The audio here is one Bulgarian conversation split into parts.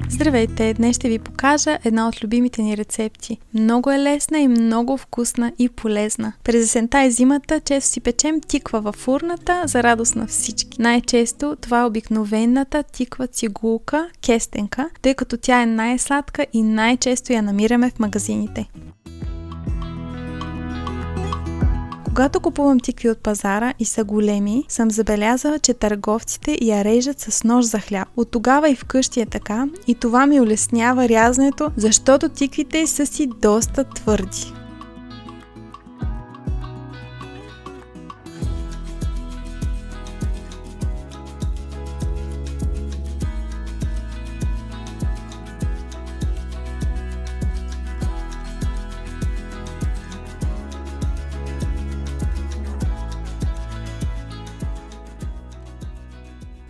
Здравейте! Днес ще ви покажа една от любимите ни рецепти. Много е лесна и много вкусна и полезна. През есента и зимата често си печем тиква във фурната за радост на всички. Най-често това е обикновената тиква цигулка, кестенка, тъй като тя е най-сладка и най-често я намираме в магазините. Когато купувам тикви от пазара и са големи, съм забелязала, че търговците я режат с нож за хляб. От тогава и вкъщи е така и това ми улеснява рязането, защото тиквите са си доста твърди.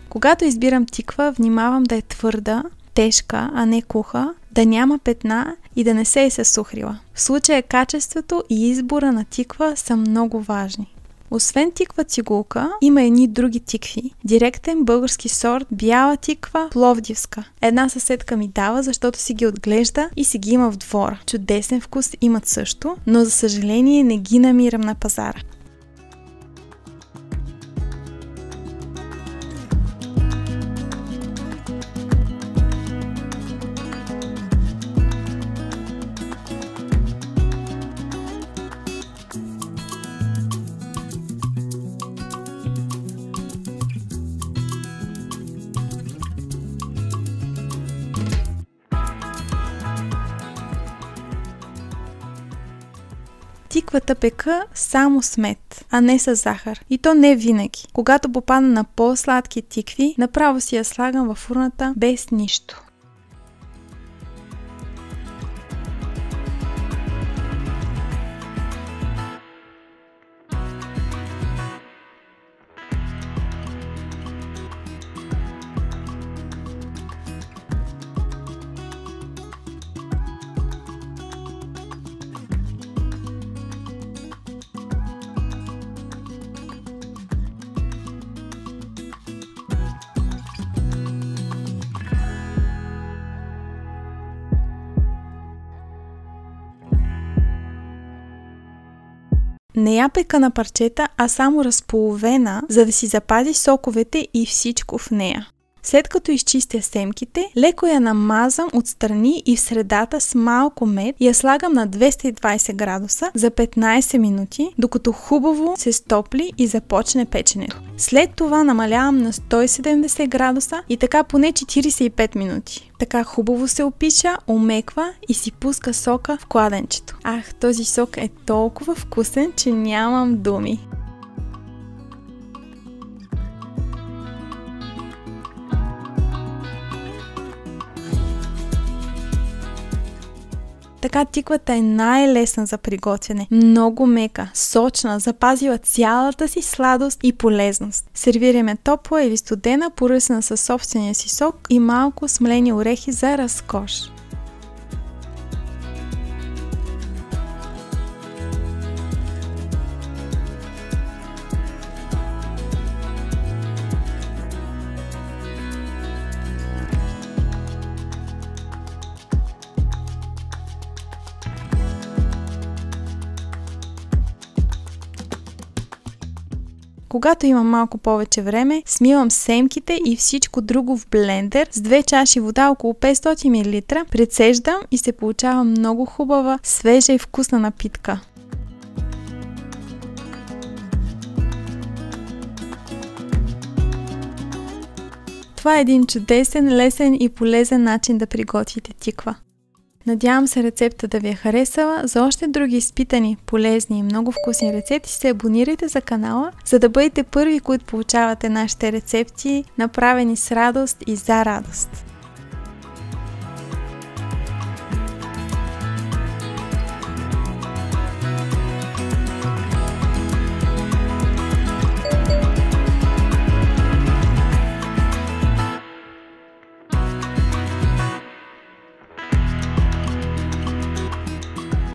Когато избирам тиква, внимавам да е твърда, тежка, а не куха, да няма петна и да не се е съсухрила. В случая качеството и избора на тиква са много важни. Освен тиква цигулка, има едни други тикви. Директен български сорт бяла тиква, пловдивска. Една съседка ми дава, защото си ги отглежда и си ги има в двора. Чудесен вкус имат също, но за съжаление не ги намирам на пазара. Тиквата пека само с мед, а не с захар. И то не винаги. Когато попадна на по-сладки тикви, направо си я слагам във фурната без нищо. Не я пека на парчета, а само разполовена, за да си запази соковете и всичко в нея. След като изчистя семките, леко я намазвам отстрани и в средата с малко мед и я слагам на 220 градуса за 15 минути, докато хубаво се стопли и започне печенето. След това намалявам на 170 градуса и така поне 45 минути. Така хубаво се опиша, омеква и си пуска сока в кладенчето. Ах, този сок е толкова вкусен, че нямам думи. Така тиквата е най-лесна за приготвяне, много мека, сочна, запазила цялата си сладост и полезност. Сервираме топла или студена, поръсна със собствения си сок и малко смлени орехи за разкош. Когато имам малко повече време, смивам семките и всичко друго в блендер с 2 чаши вода, около 500 мл, прецеждам и се получава много хубава, свежа и вкусна напитка. Това е един чудесен, лесен и полезен начин да приготвите тиква. Надявам се рецепта да ви е харесала. За още други изпитани, полезни и много вкусни рецепти се абонирайте за канала, за да бъдете първи, които получавате нашите рецепти, направени с радост и за радост.